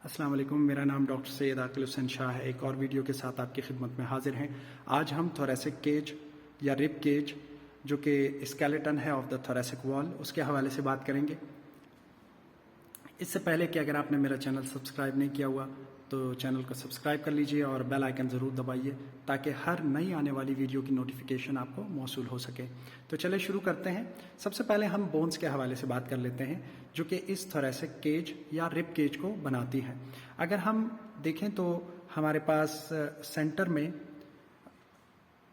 अस्सलाम वालेकुम, मेरा नाम डॉक्टर सैयद आकिल हुसैन शाह है। एक और वीडियो के साथ आपकी खिदमत में हाजिर हैं। आज हम थोरेसिक केज या रिब केज जो कि स्केलेटन है ऑफ द थोरेसिक वॉल, उसके हवाले से बात करेंगे। इससे पहले कि अगर आपने मेरा चैनल सब्सक्राइब नहीं किया हुआ तो चैनल को सब्सक्राइब कर लीजिए और बेल आइकन ज़रूर दबाइए ताकि हर नई आने वाली वीडियो की नोटिफिकेशन आपको मौसूल हो सके। तो चलिए शुरू करते हैं। सबसे पहले हम बोन्स के हवाले से बात कर लेते हैं जो कि इस थोरेसिक केज या रिब केज को बनाती हैं। अगर हम देखें तो हमारे पास सेंटर में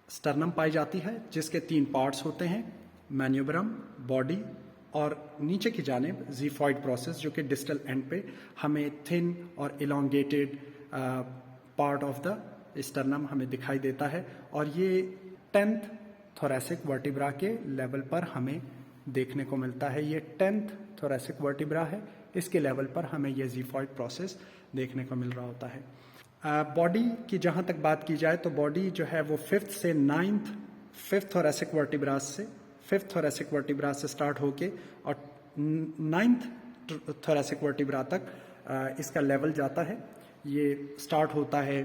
स्टर्नम पाई जाती है जिसके 3 पार्ट्स होते हैं, मैन्यूब्रम, बॉडी और नीचे की जानिब ज़ीफॉइड प्रोसेस जो कि डिस्टल एंड पे हमें थिन और elongated part of the sternum हमें दिखाई देता है और ये 10th थोरेसिक वर्टिब्रा के लेवल पर हमें देखने को मिलता है। ये 10th थोरेसिक वर्टिब्रा है, इसके लेवल पर हमें ये ज़ीफॉइड प्रोसेस देखने को मिल रहा होता है। बॉडी की जहाँ तक बात की जाए तो बॉडी जो है वो 5th से 9th 5th थोरेसिक वर्टिब्रा से 5th थोरेसिक वर्टिब्रा से स्टार्ट होके और 9th थोरेसिक वर्टिब्रा तक इसका लेवल जाता है। ये स्टार्ट होता है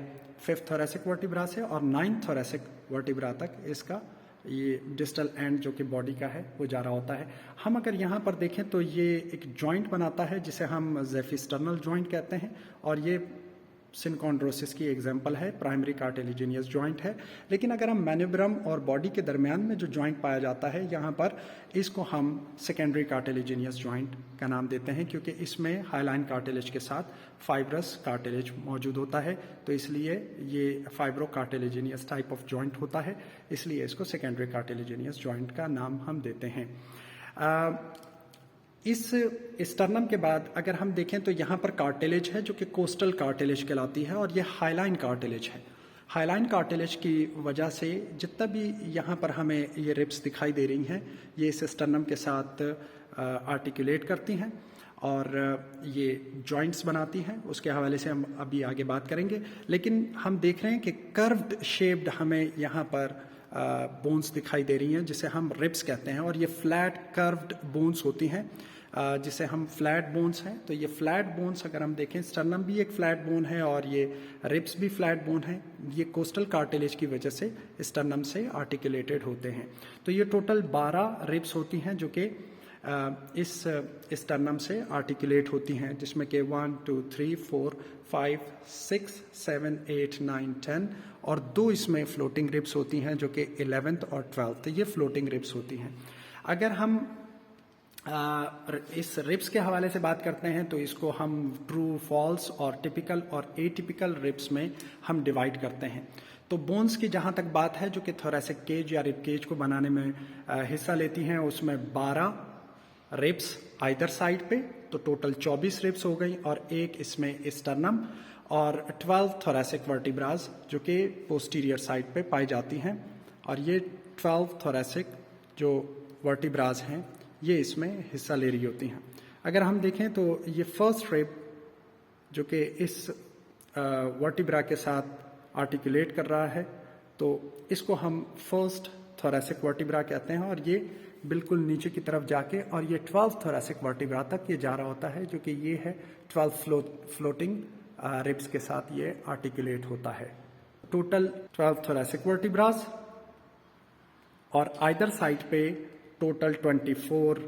5th थोरेसिक वर्टिब्रा से और 9th थोरेसिक वर्टिब्रा तक इसका ये डिस्टल एंड जो कि बॉडी का है वो जा रहा होता है। हम अगर यहाँ पर देखें तो ये एक जॉइंट बनाता है जिसे हम ज़ेफिस्टर्नल जॉइंट कहते हैं और ये सिनकॉन्ड्रोसिस की एग्जाम्पल है, प्राइमरी कार्टिलेजिनियस जॉइंट है। लेकिन अगर हम मैन्यूब्रम और बॉडी के दरमियान में जो जॉइंट पाया जाता है यहाँ पर, इसको हम सेकेंडरी कार्टिलेजिनियस जॉइंट का नाम देते हैं क्योंकि इसमें हाइलाइन कार्टिलेज के साथ फाइब्रस कार्टिलेज मौजूद होता है, तो इसलिए ये fibro cartilaginous type of joint होता है, इसलिए इसको सेकेंडरी कार्टिलेजिनियस जॉइंट का नाम हम देते हैं। इस स्टर्नम के बाद अगर हम देखें तो यहाँ पर कार्टिलेज है जो कि कोस्टल कार्टिलेज कहलाती है और ये हाइलाइन कार्टिलेज है। हाइलाइन कार्टिलेज की वजह से जितना भी यहाँ पर हमें ये रिब्स दिखाई दे रही हैं ये इस स्टर्नम के साथ आर्टिकुलेट करती हैं और ये जॉइंट्स बनाती हैं। उसके हवाले से हम अभी आगे बात करेंगे, लेकिन हम देख रहे हैं कि कर्व्ड शेप्ड हमें यहाँ पर बोन्स दिखाई दे रही हैं जिसे हम रिब्स कहते हैं और ये फ्लैट कर्व्ड बोन्स होती हैं जिसे हम फ्लैट बोन्स हैं। तो ये फ्लैट बोन्स अगर हम देखें, स्टर्नम भी एक फ्लैट बोन है और ये रिब्स भी फ्लैट बोन है। ये कोस्टल कार्टिलेज की वजह से स्टर्नम से आर्टिकुलेटेड होते हैं। तो ये टोटल 12 रिब्स होती हैं जो कि इस स्टर्नम से आर्टिकुलेट होती हैं, जिसमें कि 1 2 3 4 5 6 7 8 9 10 और 2 इसमें फ्लोटिंग रिब्स होती हैं जो कि 11th और 12th ये फ्लोटिंग रिब्स होती हैं। अगर हम इस रिब्स के हवाले से बात करते हैं तो इसको हम ट्रू, फॉल्स और टिपिकल और एटिपिकल रिब्स में हम डिवाइड करते हैं। तो बोन्स की जहाँ तक बात है जो कि थोरेसिक केज या रिब केज को बनाने में हिस्सा लेती हैं, उसमें 12 रिब्स आइदर साइड पे, तो टोटल 24 रिब्स हो गई और एक इसमें स्टर्नम और 12 थोरेसिक वर्टिब्रास जो कि पोस्टीरियर साइड पे पाई जाती हैं और ये 12 थोरेसिक जो वर्टिब्रास हैं ये इसमें हिस्सा ले रही होती हैं। अगर हम देखें तो ये फर्स्ट रिब जो कि इस वर्टिब्रा के साथ आर्टिकुलेट कर रहा है तो इसको हम फर्स्ट थोरेसिक वर्टिब्रा कहते हैं और ये बिल्कुल नीचे की तरफ जाके और ये 12 थोरेसिक वर्टिब्रा तक ये जा रहा होता है जो कि ये है 12 फ्लोटिंग रिब्स के साथ ये आर्टिकुलेट होता है। टोटल 12 थोरेसिक वर्टिब्रास और आइदर साइड पे टोटल 24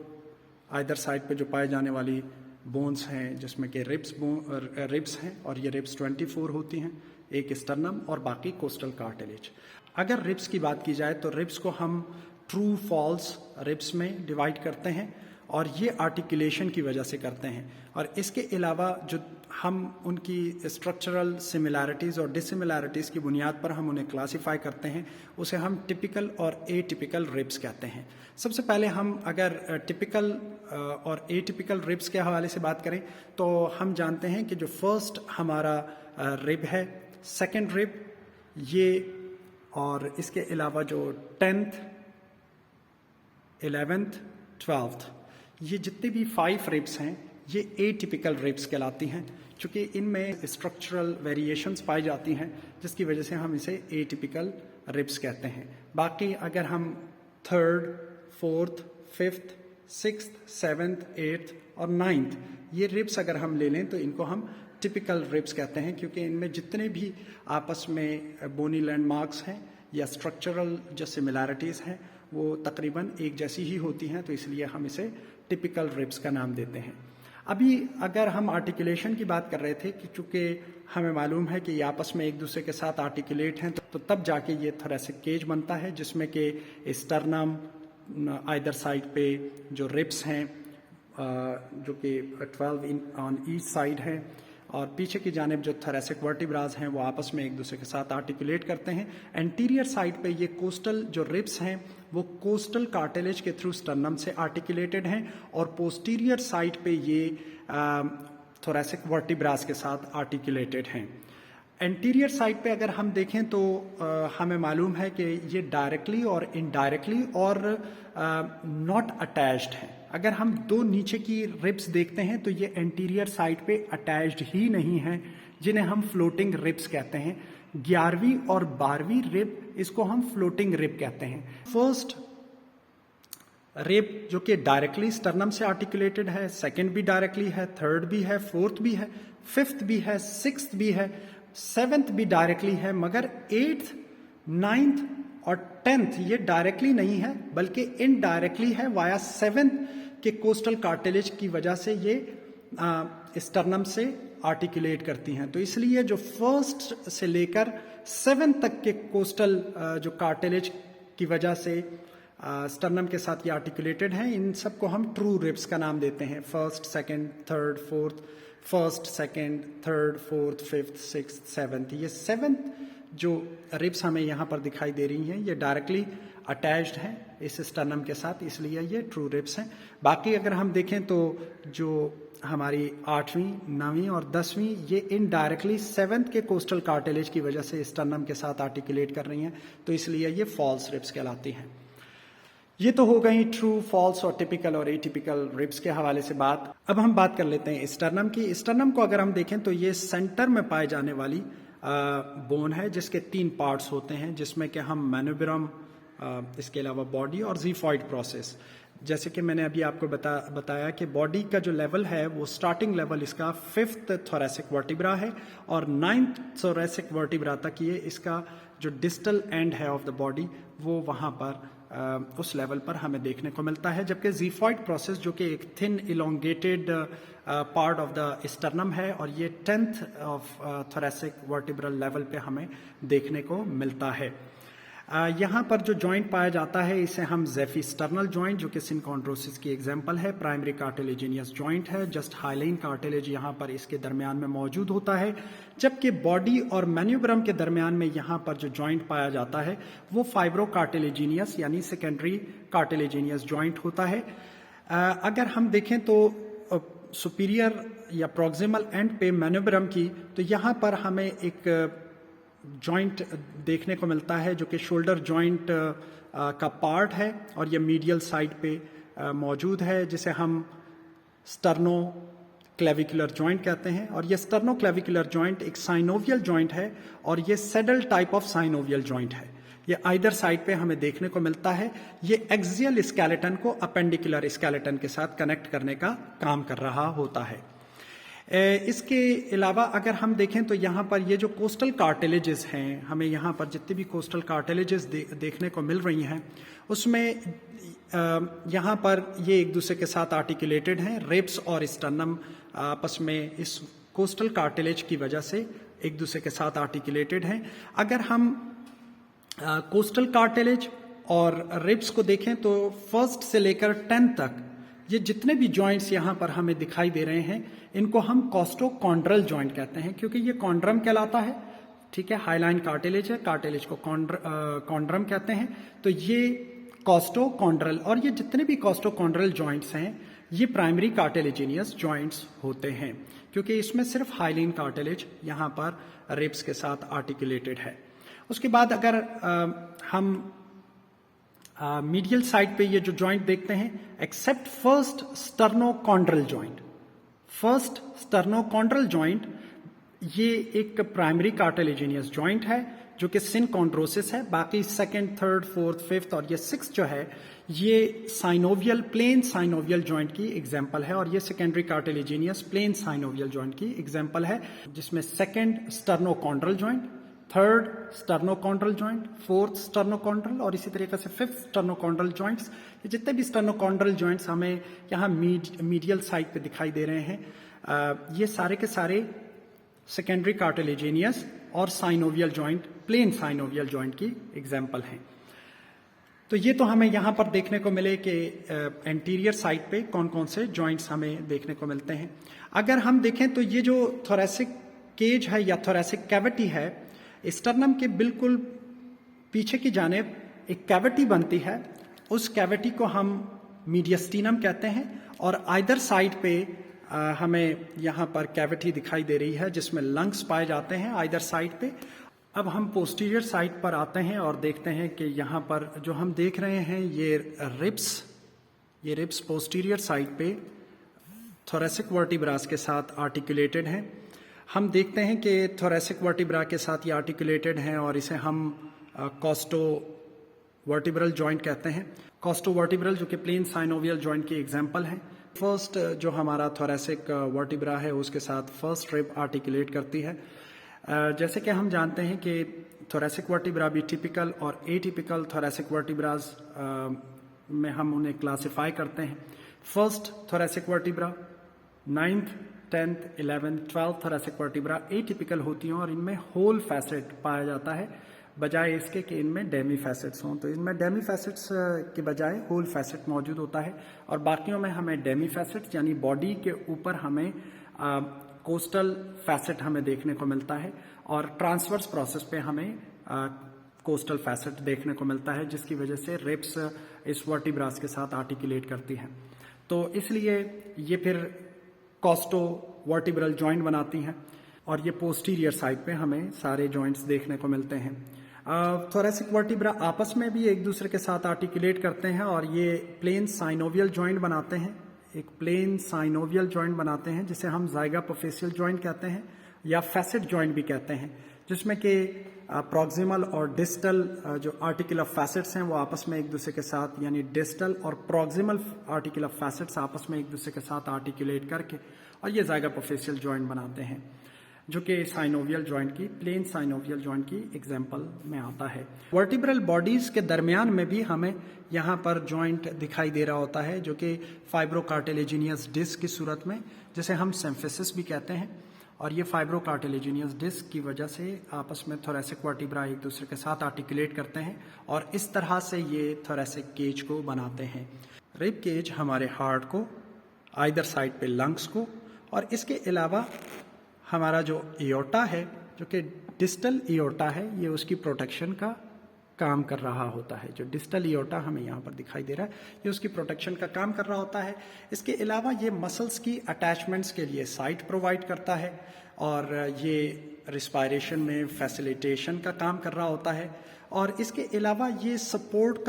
आइदर साइड पे जो पाए जाने वाली बोन्स हैं जिसमें कि रिब्स हैं और ये रिब्स 24 होती हैं, एक स्टर्नम और बाकी कोस्टल कार्टिलेज। अगर रिब्स की बात की जाए तो रिब्स को हम ट्रू, फॉल्स रिब्स में डिवाइड करते हैं और ये आर्टिकुलेशन की वजह से करते हैं और इसके अलावा जो हम उनकी स्ट्रक्चरल सिमिलैरिटीज़ और डिसिमिलैरिटीज़ की बुनियाद पर हम उन्हें क्लासिफाई करते हैं, उसे हम टिपिकल और एटिपिकल रिब्स कहते हैं। सबसे पहले हम अगर टिपिकल और एटिपिकल रिब्स के हवाले से बात करें तो हम जानते हैं कि जो फर्स्ट हमारा रिब है, सेकेंड रिब ये और इसके अलावा जो 10th 11th 12th ये जितने भी 5 रिब्स हैं ये एटिपिकल रिब्स कहलाती हैं क्योंकि इनमें स्ट्रक्चरल वेरिएशंस पाई जाती हैं जिसकी वजह से हम इसे एटिपिकल रिब्स कहते हैं। बाकी अगर हम 3rd 4th 5th 6th 7th 8th और 9th ये रिब्स अगर हम ले लें तो इनको हम टिपिकल रिब्स कहते हैं, क्योंकि इनमें जितने भी आपस में बोनी लैंडमार्क्स हैं या स्ट्रक्चरल जो सिमिलैरिटीज़ हैं वो तकरीबन एक जैसी ही होती हैं, तो इसलिए हम इसे टिपिकल रिब्स का नाम देते हैं। अभी अगर हम आर्टिकुलेशन की बात कर रहे थे कि चूँकि हमें मालूम है कि ये आपस में एक दूसरे के साथ आर्टिकुलेट हैं, तो तब जाके ये थोरेसिक केज बनता है, जिसमें कि स्टर्नम आइदर साइड पे जो रिब्स हैं जो कि 12 ऑन ईच साइड है, और पीछे की जानिब जो थोरेसिक वर्टिब्राज हैं वो आपस में एक दूसरे के साथ आर्टिकुलेट करते हैं। एंटीरियर साइड पे ये कोस्टल जो रिब्स हैं वो कोस्टल कार्टिलेज के थ्रू स्टर्नम से आर्टिकुलेटेड हैं, और पोस्टीरियर साइड पे ये थोरेसिक वर्टिब्राज के साथ आर्टिकुलेटेड हैं। एंटीरियर साइड पे अगर हम देखें तो हमें मालूम है कि ये डायरेक्टली और इनडायरेक्टली और नॉट अटैच्ड हैं। अगर हम दो नीचे की रिब्स देखते हैं तो ये एंटीरियर साइड पे अटैच्ड ही नहीं हैं, जिन्हें हम फ्लोटिंग रिब्स कहते हैं। 11वीं और 12वीं रिब इसको हम फ्लोटिंग रिब कहते हैं। फर्स्ट रिब जो कि डायरेक्टली स्टर्नम से आर्टिकुलेटेड है, सेकंड भी डायरेक्टली है, थर्ड भी है, फोर्थ भी है, फिफ्थ भी है, सिक्स्थ भी है, सेवेंथ भी डायरेक्टली है, मगर 8th, 9th और 10th ये डायरेक्टली नहीं है बल्कि इनडायरेक्टली है वाया 7th के कोस्टल कार्टिलेज की वजह से ये स्टर्नम से आर्टिकुलेट करती हैं। तो इसलिए जो फर्स्ट से लेकर 7th तक के कोस्टल जो कार्टिलेज की वजह से स्टर्नम के साथ ये आर्टिकुलेटेड हैं, इन सबको हम ट्रू रिब्स का नाम देते हैं। First, second, third, fourth, first, second, third, fourth, fifth, sixth, seventh, ये 7th जो रिब्स हमें यहाँ पर दिखाई दे रही हैं ये डायरेक्टली अटैच्ड हैं इस स्टर्नम के साथ, इसलिए ये ट्रू रिब्स हैं। बाकी अगर हम देखें तो जो हमारी 8वीं, 9वीं और 10वीं ये इनडायरेक्टली 7th के कोस्टल कार्टिलेज की वजह से स्टर्नम के साथ आर्टिकुलेट कर रही हैं, तो इसलिए ये फॉल्स रिब्स कहलाती हैं। ये तो हो गई ट्रू, फॉल्स और टिपिकल और एटिपिकल रिब्स के हवाले से बात। अब हम बात कर लेते हैं स्टर्नम की। स्टर्नम को अगर हम देखें तो ये सेंटर में पाए जाने वाली बोन है, जिसके 3 पार्ट्स होते हैं, जिसमें कि हम मैन्युब्रम, इसके अलावा बॉडी और ज़ीफॉइड प्रोसेस। जैसे कि मैंने अभी आपको बताया कि बॉडी का जो लेवल है वो स्टार्टिंग लेवल इसका 5th थोरेसिक वर्टिब्रा है, और 9th थोरेसिक वर्टिब्रा तक ये इसका जो डिस्टल एंड है ऑफ द बॉडी वो वहाँ पर उस लेवल पर हमें देखने को मिलता है। जबकि ज़ीफॉइड प्रोसेस जो कि एक thin elongated part of the sternum है, और ये 10th of thoracic vertebral level पे हमें देखने को मिलता है। यहाँ पर जो जॉइंट पाया जाता है इसे हम ज़ेफिस्टर्नल जॉइंट, जो कि सिनकॉन्ड्रोसिस की एग्जांपल है, प्राइमरी कार्टिलेजिनियस जॉइंट है। जस्ट हाइलाइन कार्टिलेज यहाँ पर इसके दरमियान में मौजूद होता है, जबकि बॉडी और मैन्युब्रम के दरमियान में यहाँ पर जो जॉइंट पाया जाता है वो फाइब्रो कार्टिलेजिनियस यानी सेकेंडरी कार्टिलेजिनियस जॉइंट होता है। अगर हम देखें तो सुपीरियर या प्रॉक्सिमल एंड पे मैन्युब्रम की, तो यहाँ पर हमें एक जॉइंट देखने को मिलता है जो कि शोल्डर जॉइंट का पार्ट है, और ये मीडियल साइड पे मौजूद है, जिसे हम स्टर्नो क्लेविकुलर जॉइंट कहते हैं। और ये स्टर्नो क्लेविकुलर जॉइंट एक साइनोवियल जॉइंट है, और ये saddle type of synovial joint है। ये आइदर साइड पे हमें देखने को मिलता है। ये एक्सियल स्केलेटन को अपेंडिकुलर स्केलेटन के साथ कनेक्ट करने का काम कर रहा होता है। इसके अलावा अगर हम देखें तो यहाँ पर ये जो कोस्टल कार्टिलेजेस हैं, हमें यहाँ पर जितनी भी कोस्टल कार्टिलेजेस देखने को मिल रही हैं, उसमें यहाँ पर ये एक दूसरे के साथ आर्टिकुलेटेड हैं। रिब्स और स्टर्नम आपस में इस कोस्टल कार्टिलेज की वजह से एक दूसरे के साथ आर्टिकुलेटेड हैं। अगर हम कोस्टल कार्टिलेज और रिब्स को देखें तो फर्स्ट से लेकर 10th तक ये जितने भी जॉइंट्स यहाँ पर हमें दिखाई दे रहे हैं, इनको हम कॉस्टोकॉन्ड्रल जॉइंट कहते हैं, क्योंकि ये कॉन्ड्रम कहलाता है। ठीक है, हाईलाइन कार्टिलेज है, कार्टिलेज को कॉन्ड्रम कहते हैं। तो ये कॉस्टोकॉन्ड्रल, और ये जितने भी कॉस्टोकॉन्ड्रल जॉइंट्स हैं ये प्राइमरी कार्टिलेजिनियस जॉइंट्स होते हैं, क्योंकि इसमें सिर्फ हाईलाइन कार्टिलेज यहाँ पर रिब्स के साथ आर्टिकुलेटेड है। उसके बाद अगर हम मीडियल साइड पे ये जो जॉइंट देखते हैं, except first sternochondral joint, first sternochondral joint ये एक प्राइमरी कार्टिलेजिनियस जॉइंट है, जो कि सिनकॉन्ड्रोसिस है। बाकी सेकंड, थर्ड, फोर्थ, फिफ्थ और ये सिक्स जो है ये साइनोवियल, प्लेन साइनोवियल जॉइंट की एग्जाम्पल है, और ये secondary cartilaginous plane synovial joint की एग्जाम्पल है, जिसमें second sternochondral joint, third sternochondral joint, fourth sternochondral और इसी तरीके से फिफ्थ स्टर्नोकॉन्ड्रल जॉइंट्स। ये जितने भी स्टर्नोकॉन्ड्रल जॉइंट्स हमें यहाँ मीडियल साइड पे दिखाई दे रहे हैं, ये सारे के सारे सेकेंडरी कार्टिलेजिनियस और synovial joint, plane synovial joint की एग्जाम्पल हैं। तो ये तो हमें यहाँ पर देखने को मिले कि एंटीरियर साइड पे कौन कौन से जॉइंट्स हमें देखने को मिलते हैं। अगर हम देखें तो ये जो थोरेसिक केज है या थोरेसिक कैविटी है, स्टर्नम के बिल्कुल पीछे की जानिब एक कैविटी बनती है, उस कैविटी को हम मीडियस्टिनम कहते हैं, और आइदर साइड पे हमें यहाँ पर कैविटी दिखाई दे रही है जिसमें लंग्स पाए जाते हैं आइदर साइड पे। अब हम पोस्टीरियर साइड पर आते हैं और देखते हैं कि यहाँ पर जो हम देख रहे हैं ये रिब्स पोस्टीरियर साइड पे थोरेसिक वर्टिब्रास के साथ आर्टिकुलेटेड हैं। हम देखते हैं कि थोरेसिक वर्टिब्रा के साथ ये आर्टिकुलेटेड हैं और इसे हम कॉस्टो वर्टिब्रल जॉइंट कहते हैं। कॉस्टो वर्टिब्रल जो कि प्लेन साइनोवियल जॉइंट की एग्जाम्पल है। फर्स्ट जो हमारा थोरेसिक वर्टिब्रा है उसके साथ फर्स्ट रिब आर्टिकुलेट करती है। जैसे कि हम जानते हैं कि थोरेसिक वर्टिब्रा भी टिपिकल और एटिपिकल थोरेसिक वर्टिब्रास में हम उन्हें क्लासिफाई करते हैं। First thoracic vertebra 9th, 10th, 11th, 12th thoracic vertebra atypical होती हैं और इनमें होल फैसेट पाया जाता है, बजाय इसके कि इनमें डेमी फैसेट्स हों। तो इनमें डेमी फैसेट्स के बजाय होल फैसेट मौजूद होता है, और बाकियों में हमें डेमी फैसेट्स यानी बॉडी के ऊपर हमें कोस्टल फैसेट हमें देखने को मिलता है, और ट्रांसवर्स प्रोसेस पे हमें कोस्टल फैसेट देखने को मिलता है, जिसकी वजह से रिब्स इस वर्टिब्रास के साथ आर्टिकुलेट करती हैं। तो इसलिए ये फिर कॉस्टो वर्टिब्रल जॉइंट बनाती हैं, और ये पोस्टीरियर साइड पे हमें सारे जॉइंट्स देखने को मिलते हैं। थोरेसिक वर्टिब्रा आपस में भी एक दूसरे के साथ आर्टिकुलेट करते हैं और ये प्लेन साइनोवियल जॉइंट बनाते हैं, एक प्लेन साइनोवियल जॉइंट बनाते हैं जिसे हम ज़ाइगोपोफेशियल जॉइंट कहते हैं या फैसेट जॉइंट भी कहते हैं, जिसमें कि प्रॉक्सिमल और डिस्टल जो आर्टिकुलर फैसेट्स हैं वो आपस में एक दूसरे के साथ, यानी डिस्टल और प्रॉक्सिमल आर्टिकुलर फैसेट्स आपस में एक दूसरे के साथ आर्टिकुलेट करके और ये ज़ाइगोपोफेशियल जॉइंट बनाते हैं, जो कि साइनोवियल जॉइंट की, प्लेन साइनोवियल जॉइंट की एग्जाम्पल में आता है। वर्टिब्रल बॉडीज के दरमियान में भी हमें यहाँ पर जॉइंट दिखाई दे रहा होता है, जो कि फाइब्रोकार्टिलेजिनियस डिस्क की सूरत में, जिसे हम सिम्फिसिस भी कहते हैं, और ये फाइब्रोकार्टिलेजिनियस डिस्क की वजह से आपस में थोरेसिक वर्टिब्रा एक दूसरे के साथ आर्टिकुलेट करते हैं और इस तरह से ये थोरेसिक केज को बनाते हैं। रिब केज हमारे हार्ट को, आइदर साइड पे लंग्स को, और इसके अलावा हमारा जो एओर्टा है, जो कि डिस्टल एओर्टा है, ये उसकी प्रोटेक्शन का काम कर रहा होता है। जो डिस्टल एओर्टा हमें यहाँ पर दिखाई दे रहा है, ये उसकी प्रोटेक्शन का काम कर रहा होता है। इसके अलावा ये मसल्स की अटैचमेंट्स के लिए साइट प्रोवाइड करता है, और ये रिस्पायरेशन में फैसिलिटेशन का काम कर रहा होता है, और इसके अलावा ये सपोर्ट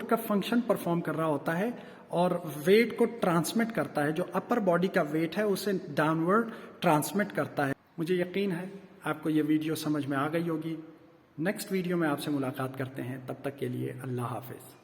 का फंक्शन परफॉर्म कर रहा होता है, और वेट को ट्रांसमिट करता है। जो अपर बॉडी का वेट है उसे डाउनवर्ड ट्रांसमिट करता है। मुझे यकीन है आपको ये वीडियो समझ में आ गई होगी। नेक्स्ट वीडियो में आपसे मुलाकात करते हैं, तब तक के लिए अल्लाह हाफिज।